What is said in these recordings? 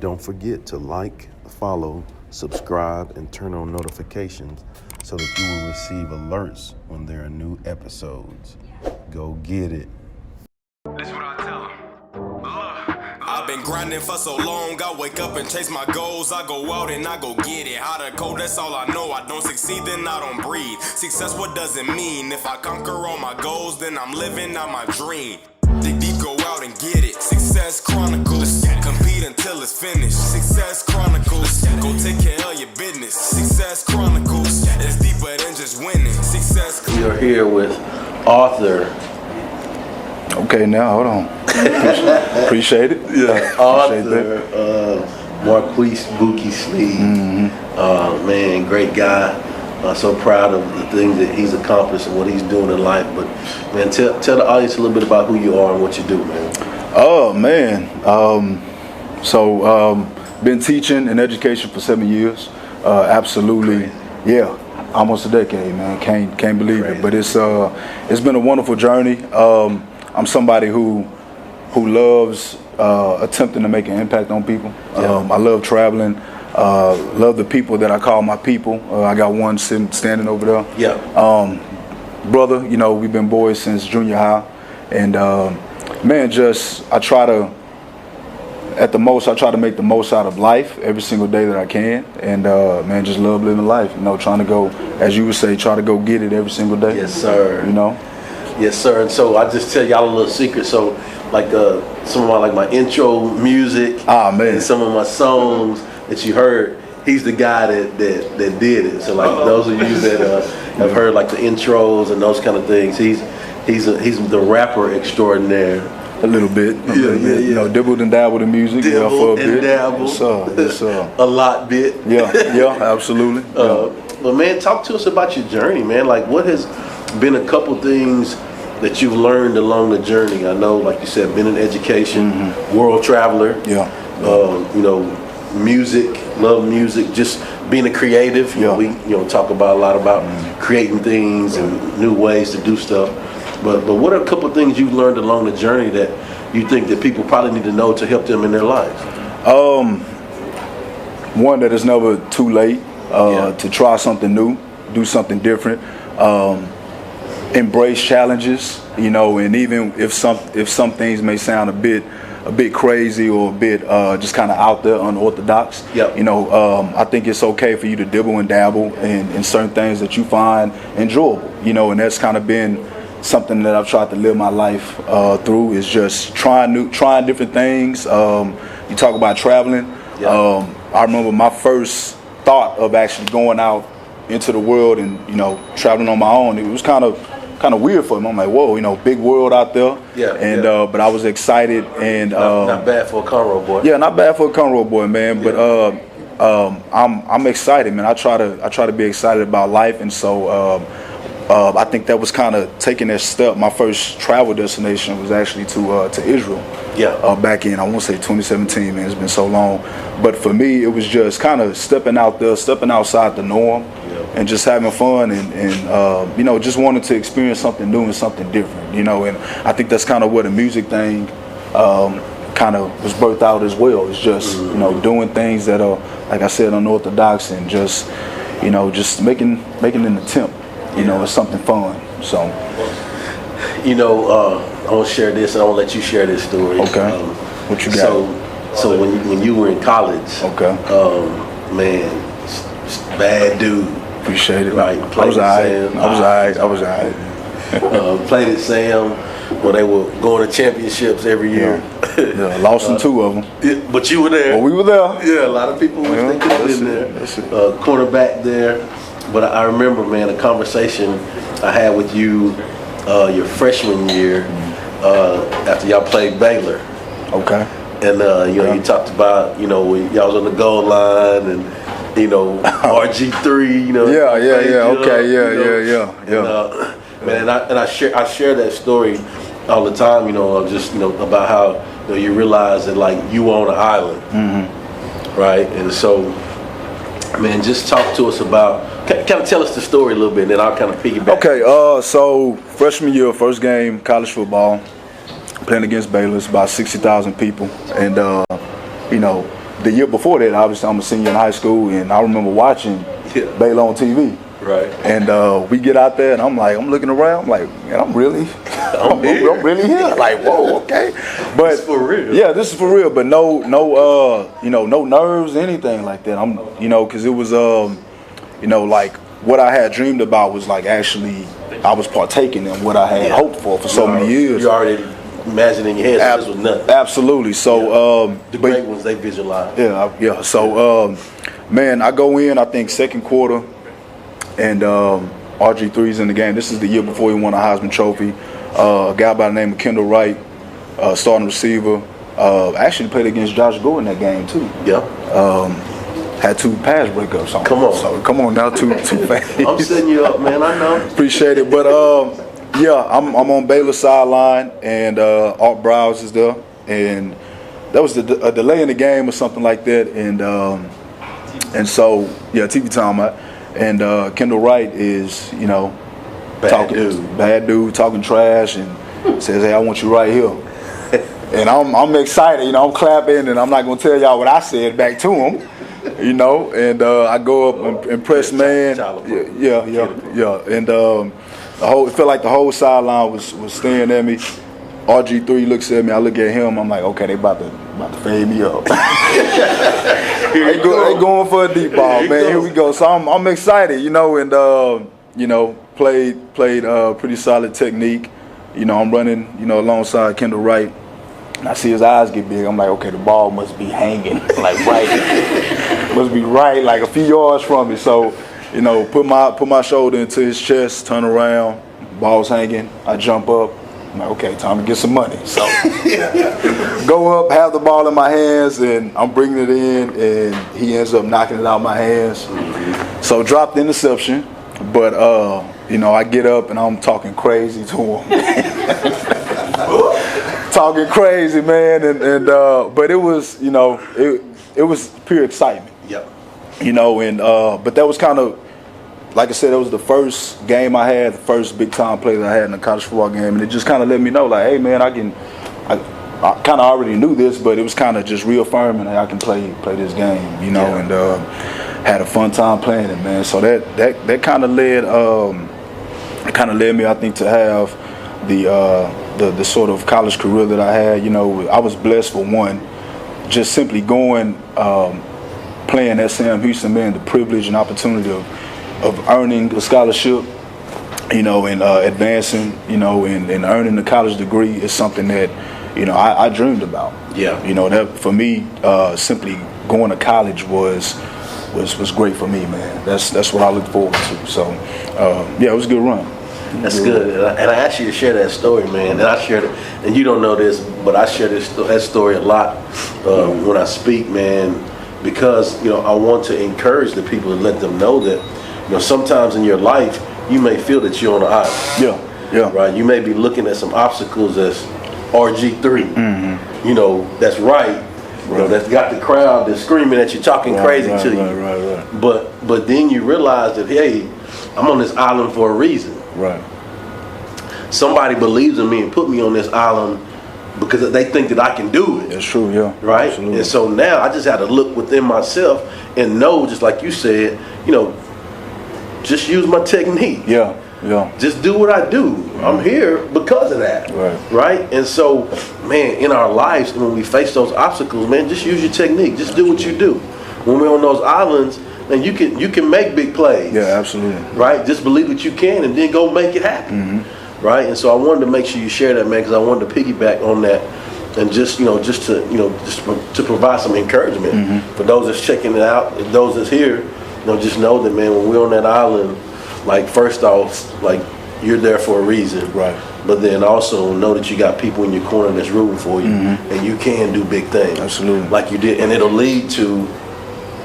Don't forget to like, follow, subscribe, and turn on notifications so that you will receive alerts when there are new episodes. Go get it. That's what I tell them. I've been grinding for so long, I wake up and chase my goals. I go out and I go get it. How to code, that's all I know. I don't succeed, then I don't breathe. Success, what does it mean? If I conquer all my goals, then I'm living out my dream. Dig deep, go out and get it. Success Chronicles. Compete until it's finished. Success Chronicles. Go take care of your business. Success Chronicles. It's deeper than just winning. Success. We are here with author. Okay, now hold on. Appreciate it. Yeah, author Marquise Sneed. Man, great guy. So proud of the things that he's accomplished and what he's doing in life. But man, tell the audience a little bit about who you are and what you do, man. Oh man, been teaching in education for 7 years. Absolutely, yeah, almost a decade, man. Can't believe it. But it's been a wonderful journey. I'm somebody who loves attempting to make an impact on people. I love traveling. Love the people that I call my people. I got one standing over there. Yeah. Brother, you know, we've been boys since junior high, and man, I try to make the most out of life every single day that I can, and man, just love living life. You know, trying to go, as you would say, try to go get it every single day. Yes, sir. You know. Yes, sir. And so I just tell y'all a little secret. So like some of my intro music, and some of my songs that you heard, he's the guy that did it. So like those of you that have heard like the intros and those kind of things, he's the rapper extraordinaire. A little bit. You know, dibbled and dabbled in music. For a bit. Dabbled. Yes, a lot bit. Yeah, absolutely. But man, talk to us about your journey, man. Like, what has been a couple things that you've learned along the journey? I know, like you said, been in education, world traveler. Yeah. You know, music, love music, just being a creative. You know, we talk about a lot about creating things and new ways to do stuff. But what are a couple of things you've learned along the journey that you think that people probably need to know to help them in their lives? One, that it's never too late to try something new, do something different, embrace challenges. You know, and even if some things may sound a bit crazy or a bit just kind of out there, unorthodox. Yep. You know, I think it's okay for you to dibble and dabble in certain things that you find enjoyable. You know, and that's kind of been something that I've tried to live my life through, is just trying different things. You talk about traveling. Yep. I remember my first thought of actually going out into the world and, you know, traveling on my own. It was kind of weird for me. I'm like, whoa, you know, big world out there. Yeah. And but I was excited and not bad for a Conroe boy. Yeah, not bad for a Conroe boy, man. Yeah. But I'm excited, man. I try to be excited about life, and so I think that was kind of taking that step. My first travel destination was actually to Israel. Yeah. Back in, I won't say 2017, man. It's been so long. But for me, it was just kind of stepping out there, stepping outside the norm. And just having fun and you know, just wanting to experience something new and something different, you know. And I think that's kind of where the music thing kind of was birthed out as well. It's just, you know, doing things that are, like I said, unorthodox, and just, you know, just making an attempt, you know, it's something fun. So, you know, I want to share this, and I want to let you share this story. Okay. What you got? So when you were in college, okay, man, bad dude. Appreciate it. Right. I was all right. Played at Sam when they were going to championships every year. Yeah, lost in 2 of them. Yeah, but you were there. Well, we were there. Yeah, a lot of people wish they could have been there. Cornerback there. But I remember, man, a conversation I had with you your freshman year after y'all played Baylor. Okay. And you know, you talked about, you know, when y'all was on the goal line and, you know, RG3, you know. Yeah. Okay. Yeah. Man, and I share that story all the time, you know, just, you know, about how, you know, you realize that, like, you on an island, right? And so, man, just talk to us about, kind of tell us the story a little bit, and then I'll kind of piggyback. Okay, so freshman year, first game, college football, playing against Baylor, it's about 60,000 people, and you know, the year before that, obviously, I'm a senior in high school, and I remember watching Baylor on TV. Right. And we get out there, and I'm looking around, I'm like, man, I'm really here. Like, whoa, okay. But it's for real. Yeah, this is for real. But no nerves, anything like that. Because it was, like what I had dreamed about was like actually, I was partaking in what I had hoped for so many years. You already imagine in your head this was nothing. Absolutely. So the great ones, they visualize. Yeah. So man, I go in, I think second quarter, and RG3's in the game. This is the year before he won a Heisman Trophy. A guy by the name of Kendall Wright, starting receiver. Actually played against Josh Gordon that game too. Yeah. Had 2 pass breakups on. Come on. So come on now, too fast. I'm setting you up, man. I know. Appreciate it. But I'm on Baylor's sideline, and Art Browse is there, and that was a delay in the game or something like that, and so TV time. And Kendall Wright is bad dude talking trash, and says, hey, I want you right here. And I'm excited, I'm clapping, and I'm not gonna tell y'all what I said back to him, and I go up and press man, and it felt like the whole sideline was staring at me. RG3 looks at me, I look at him, I'm like, okay, they about to fade me up. they going for a deep ball, man. Here we go. So I'm excited, and played pretty solid technique. I'm running, alongside Kendall Wright. And I see his eyes get big. I'm like, okay, the ball must be hanging, like right, must be right, like a few yards from me. So, put my shoulder into his chest, turn around, ball's hanging. I jump up. I'm like, okay, time to get some money. So, go up, have the ball in my hands, and I'm bringing it in, and he ends up knocking it out of my hands. So, dropped the interception, but I get up and I'm talking crazy to him. Talking crazy, man, and but it was, it was pure excitement. Yep. But that was kind of, like I said, that was the first game I had, the first big time play that I had in a college football game, and it just kind of let me know, like, hey, man, I kind of already knew this, but it was kind of just reaffirming that I can play this game, and had a fun time playing it, man. So that kind of led me, I think, to have the sort of college career that I had. I was blessed for one, just simply going, playing at Sam Houston, man, the privilege and opportunity of earning a scholarship, and advancing, and earning a college degree is something that, I dreamed about. Yeah. That for me, simply going to college was great for me, man. That's what I look forward to. So, it was a good run. That's good, and I asked you to share that story, man. And I shared it, and you don't know this, but I share that story a lot when I speak, man, because I want to encourage the people and let them know that sometimes in your life you may feel that you're on an island. Yeah. Right. You may be looking at some obstacles that's RG3. Mm-hmm. That's right. That's got the crowd that's screaming at you, talking crazy to you. Right. But then you realize that, hey, I'm on this island for a reason. Right. Somebody believes in me and put me on this island because they think that I can do it. That's true, yeah. Right? Absolutely. And so now I just had to look within myself and know, just like you said, just use my technique. Yeah. Just do what I do. I'm here because of that. Right? And so, man, in our lives, when we face those obstacles, man, just use your technique. Just do what you do. When we're on those islands, and you can make big plays. Yeah, absolutely. Right? Just believe that you can and then go make it happen. Mm-hmm. Right? And so I wanted to make sure you share that, man, because I wanted to piggyback on that and just to provide some encouragement for those that's checking it out, and those that's here, just know that, man, when we're on that island, like, first off, like, you're there for a reason. Right. But then also know that you got people in your corner that's rooting for you, and you can do big things. Absolutely. Like you did, and it'll lead to,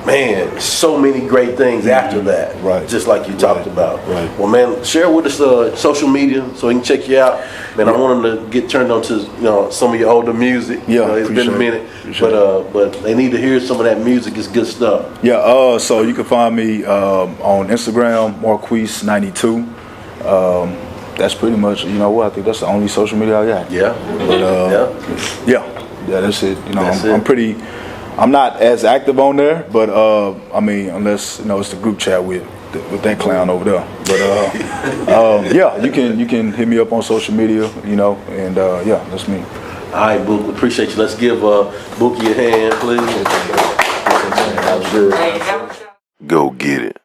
man, so many great things after that. Right. Just like you talked about. Right. Well, man, share with us social media so we can check you out. Man, I want them to get turned on to some of your older music. Yeah, it's been a minute, but they need to hear some of that music. It's good stuff. Yeah. So you can find me on Instagram, Marquise 92. That's pretty much, I think that's the only social media I got. Yeah. But, yeah, that's it. That's I'm it. pretty I'm not as active on there, but I mean, unless it's the group chat with that clown over there. But yeah, you can hit me up on social media, and yeah, that's me. All right, Book, appreciate you. Let's give Bookie a hand, please. Go get it.